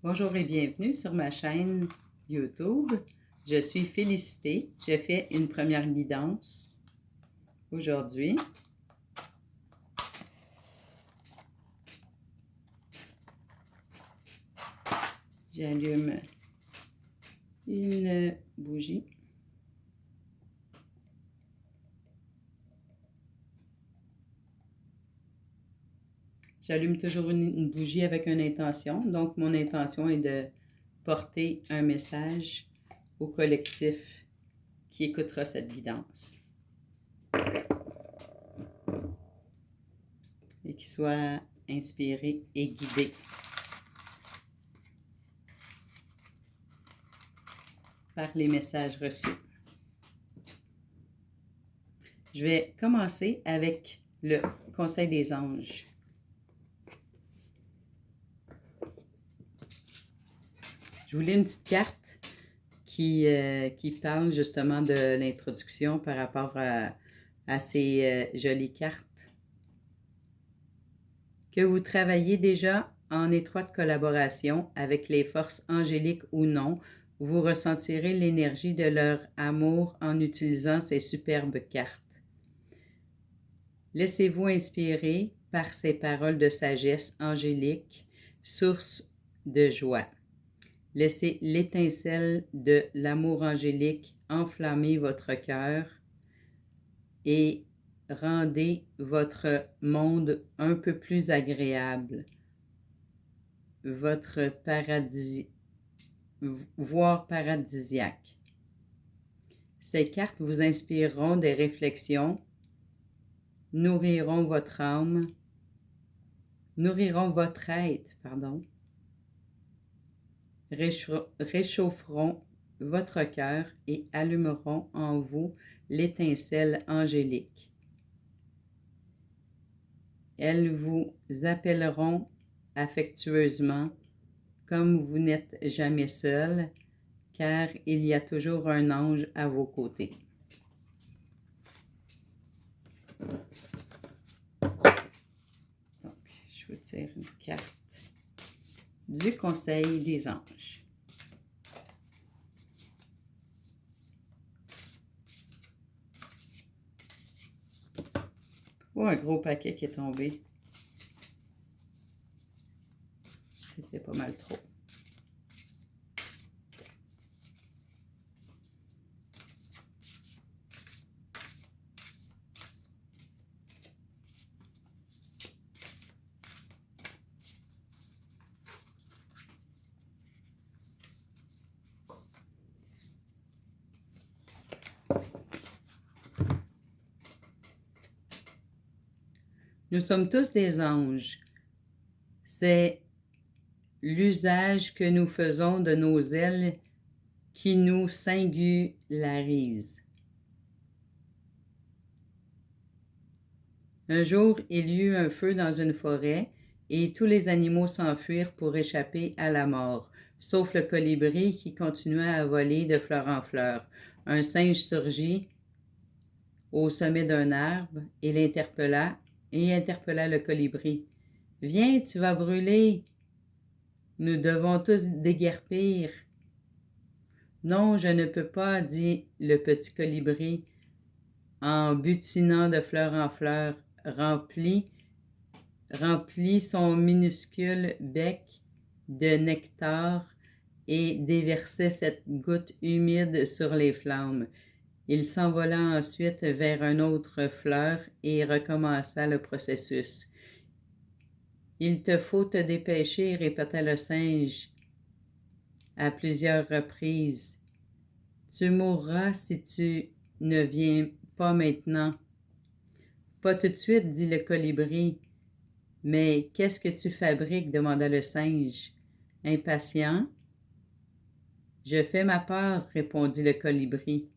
Bonjour et bienvenue sur ma chaîne YouTube. Je suis Félicité. J'ai fait une première guidance aujourd'hui. J'allume une bougie. J'allume toujours une bougie avec une intention. Donc, mon intention est de porter un message au collectif qui écoutera cette guidance. Et qui soit inspiré et guidé par les messages reçus. Je vais commencer avec le Conseil des anges. Je voulais une petite carte qui parle justement de l'introduction par rapport à ces jolies cartes. Que vous travaillez déjà en étroite collaboration avec les forces angéliques ou non, vous ressentirez l'énergie de leur amour en utilisant ces superbes cartes. Laissez-vous inspirer par ces paroles de sagesse angélique, source de joie. Laissez l'étincelle de l'amour angélique enflammer votre cœur et rendez votre monde un peu plus agréable, votre voire paradisiaque. Ces cartes vous inspireront des réflexions, nourriront votre âme, nourriront votre être, réchaufferont votre cœur et allumeront en vous l'étincelle angélique. Elles vous appelleront affectueusement comme vous n'êtes jamais seul, car il y a toujours un ange à vos côtés. Donc, je vous tire une carte du Conseil des anges. Oh, un gros paquet qui est tombé. C'était pas mal trop. Nous sommes tous des anges. C'est l'usage que nous faisons de nos ailes qui nous singularise. Un jour, il y eut un feu dans une forêt et tous les animaux s'enfuirent pour échapper à la mort, sauf le colibri qui continuait à voler de fleur en fleur. Un singe surgit au sommet d'un arbre et interpella le colibri. « Viens, tu vas brûler. Nous devons tous déguerpir. »« Non, je ne peux pas, dit le petit colibri, en butinant de fleur en fleur, remplit son minuscule bec de nectar et déversait cette goutte humide sur les flammes. Il s'envola ensuite vers une autre fleur et recommença le processus. « Il te faut te dépêcher, répéta le singe à plusieurs reprises. Tu mourras si tu ne viens pas maintenant. »« Pas tout de suite, dit le colibri. »« Mais qu'est-ce que tu fabriques? Demanda le singe, impatient. »« Je fais ma part, répondit le colibri. »«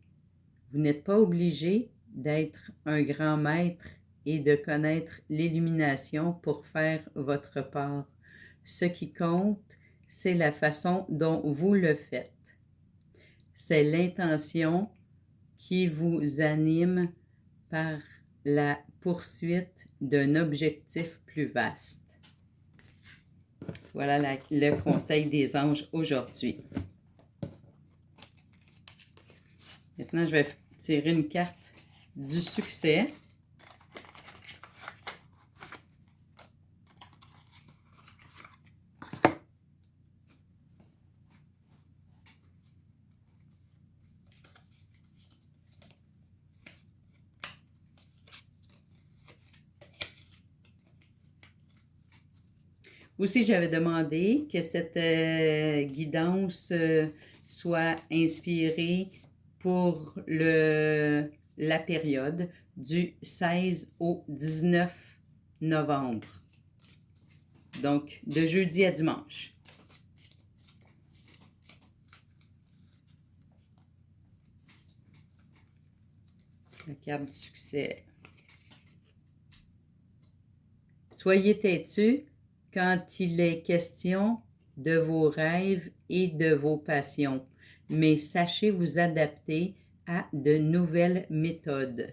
Vous n'êtes pas obligé d'être un grand maître et de connaître l'illumination pour faire votre part. Ce qui compte, c'est la façon dont vous le faites. C'est l'intention qui vous anime par la poursuite d'un objectif plus vaste. » Voilà le conseil des anges aujourd'hui. Maintenant, je vais tirer une carte du succès. Aussi, j'avais demandé que cette guidance soit inspirée pour la période du 16 au 19 novembre. Donc, de jeudi à dimanche. La carte du succès. Soyez têtus quand il est question de vos rêves et de vos passions, mais sachez vous adapter à de nouvelles méthodes.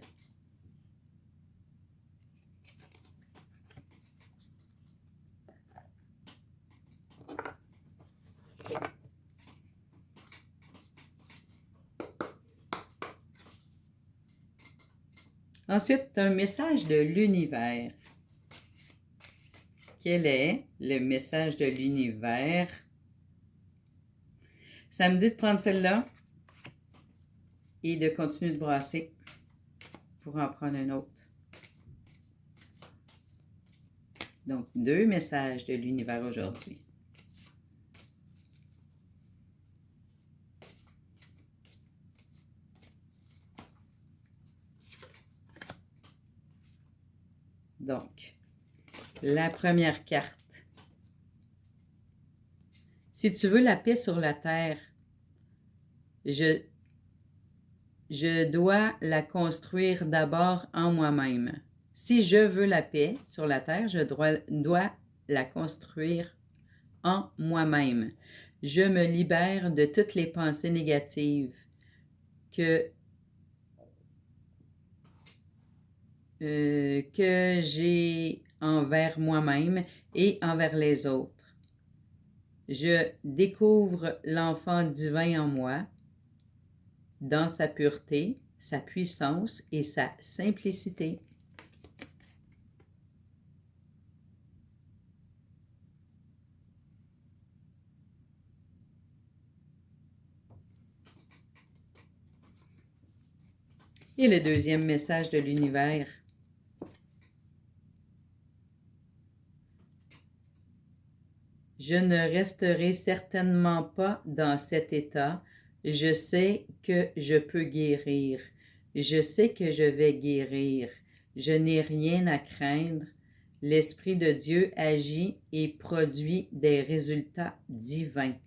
Ensuite, un message de l'univers. Quel est le message de l'univers? Ça me dit de prendre celle-là et de continuer de brasser pour en prendre un autre. Donc, 2 messages de l'univers aujourd'hui. Donc, la première carte. Si tu veux la paix sur la terre, je dois la construire d'abord en moi-même. Si je veux la paix sur la terre, je dois la construire en moi-même. Je me libère de toutes les pensées négatives que j'ai envers moi-même et envers les autres. Je découvre l'enfant divin en moi, dans sa pureté, sa puissance et sa simplicité. Et le deuxième message de l'univers. Je ne resterai certainement pas dans cet état. Je sais que je peux guérir. Je sais que je vais guérir. Je n'ai rien à craindre. L'Esprit de Dieu agit et produit des résultats divins.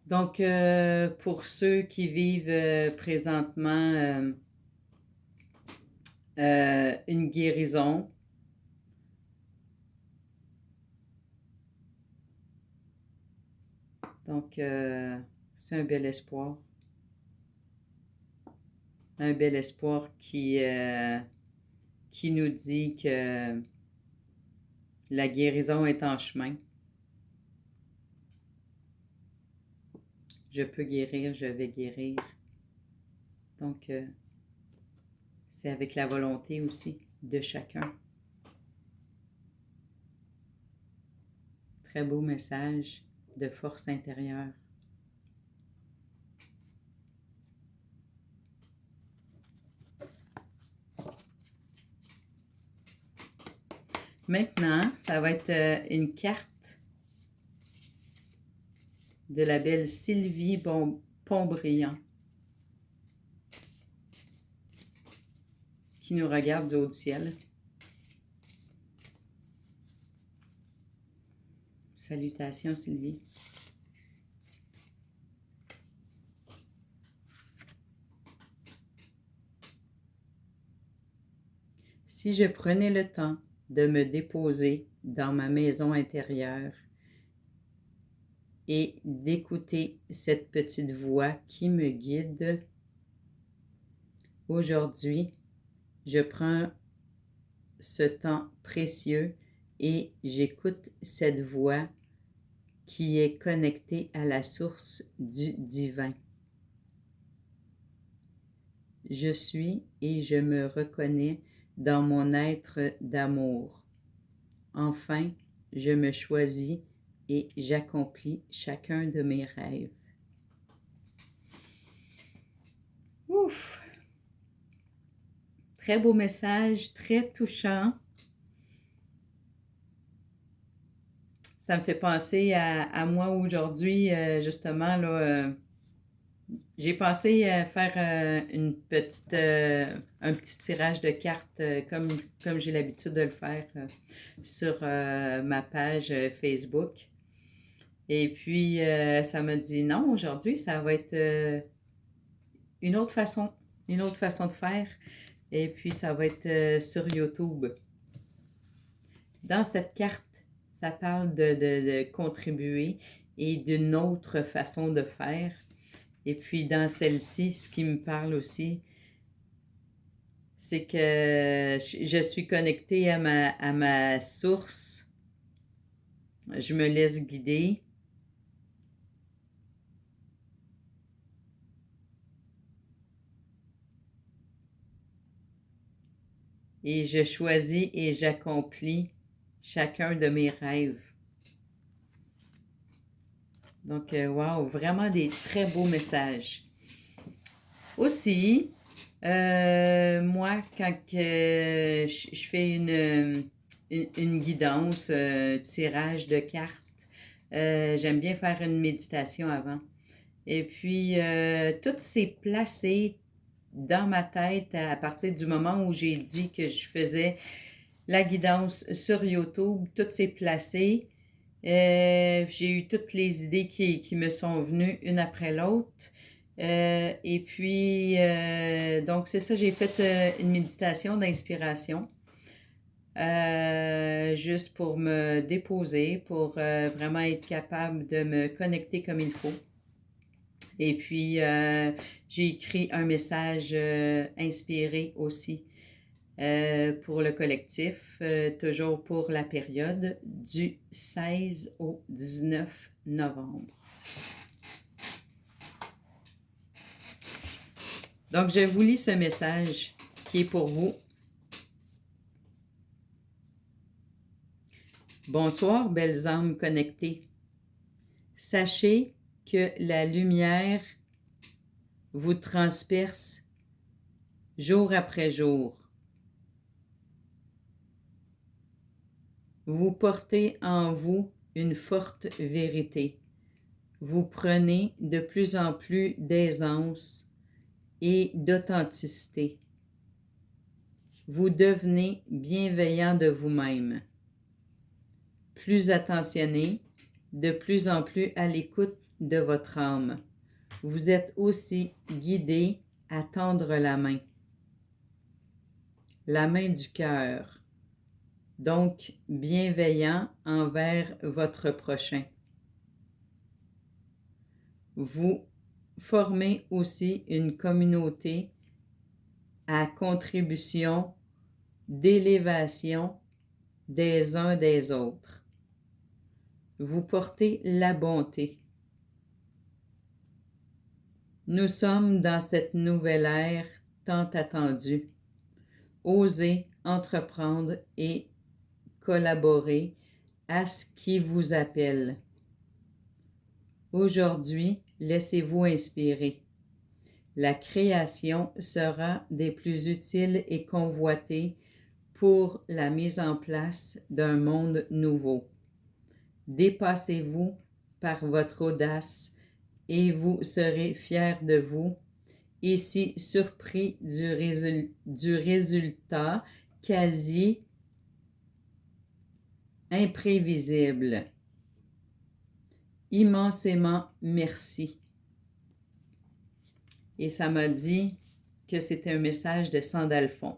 Donc, pour ceux qui vivent présentement une guérison, donc c'est un bel espoir. Un bel espoir qui nous dit que la guérison est en chemin. Je peux guérir, je vais guérir. Donc, c'est avec la volonté aussi de chacun. Très beau message de force intérieure. Maintenant, ça va être une carte de la belle Sylvie Pontbriand qui nous regarde du haut du ciel. Salutations, Sylvie. Si je prenais le temps de me déposer dans ma maison intérieure et d'écouter cette petite voix qui me guide, aujourd'hui, je prends ce temps précieux et j'écoute cette voix qui est connectée à la source du divin. Je suis et je me reconnais dans mon être d'amour. Enfin, je me choisis et j'accomplis chacun de mes rêves. Ouf! Très beau message, très touchant. Ça me fait penser à moi aujourd'hui, justement, là, j'ai pensé à faire un petit tirage de cartes comme j'ai l'habitude de le faire sur ma page Facebook. Et puis, ça m'a dit non, aujourd'hui, ça va être une autre façon de faire. Et puis, ça va être sur YouTube. Dans cette carte, ça parle de contribuer et d'une autre façon de faire. Et puis, dans celle-ci, ce qui me parle aussi, c'est que je suis connectée à ma source. Je me laisse guider. Et je choisis et j'accomplis chacun de mes rêves. Donc, wow, vraiment des très beaux messages. Aussi, moi, quand je fais une guidance, tirage de cartes, j'aime bien faire une méditation avant. Et puis, tout s'est placé dans ma tête à partir du moment où j'ai dit que je faisais la guidance sur YouTube. Tout s'est placé. J'ai eu toutes les idées qui me sont venues une après l'autre. Et puis, donc c'est ça, j'ai fait une méditation d'inspiration. Juste pour me déposer, pour vraiment être capable de me connecter comme il faut. Et puis, j'ai écrit un message inspiré aussi pour le collectif, toujours pour la période du 16 au 19 novembre. Donc, je vous lis ce message qui est pour vous. Bonsoir, belles âmes connectées. Sachez que la lumière vous transperce jour après jour. Vous portez en vous une forte vérité. Vous prenez de plus en plus d'aisance et d'authenticité. Vous devenez bienveillant de vous-même, plus attentionné, de plus en plus à l'écoute de votre âme. Vous êtes aussi guidé à tendre la main du cœur, donc bienveillant envers votre prochain. Vous formez aussi une communauté à contribution d'élévation des uns des autres. Vous portez la bonté. Nous sommes dans cette nouvelle ère tant attendue. Osez entreprendre et collaborer à ce qui vous appelle. Aujourd'hui, laissez-vous inspirer. La création sera des plus utiles et convoitées pour la mise en place d'un monde nouveau. Dépassez-vous par votre audace et vous serez fiers de vous et si surpris du résultat quasi imprévisible. Immensément merci. Et ça m'a dit que c'était un message de Sandalphon.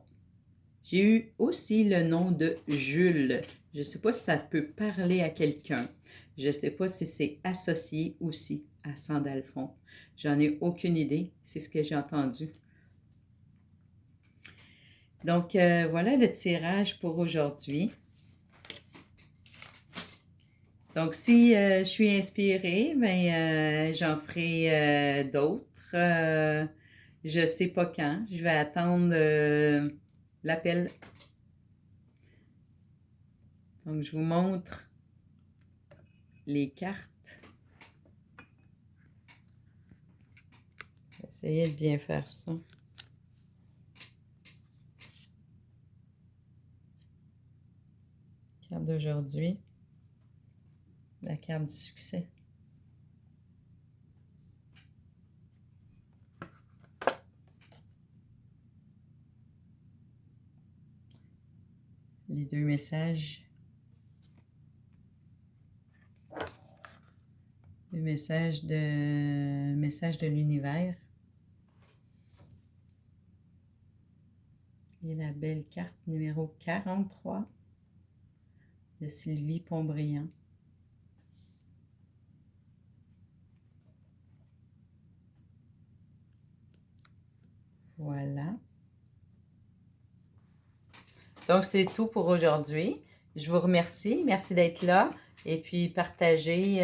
J'ai eu aussi le nom de Jules. Je ne sais pas si ça peut parler à quelqu'un. Je ne sais pas si c'est associé aussi à Sandalphon. J'en ai aucune idée. C'est ce que j'ai entendu. Donc, voilà le tirage pour aujourd'hui. Donc, si je suis inspirée, ben, j'en ferai d'autres. Je ne sais pas quand. Je vais attendre l'appel. Donc, je vous montre les cartes. Essayez de bien faire ça. Carte d'aujourd'hui. La carte du succès. Les deux messages. Le message de l'univers. Et la belle carte numéro 43 de Sylvie Pontbriand. Voilà. Donc, c'est tout pour aujourd'hui. Je vous remercie. Merci d'être là. Et puis, partagez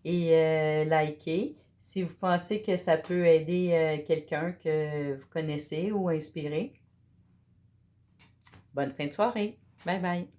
et likez si vous pensez que ça peut aider quelqu'un que vous connaissez ou inspirer. Bonne fin de soirée. Bye bye.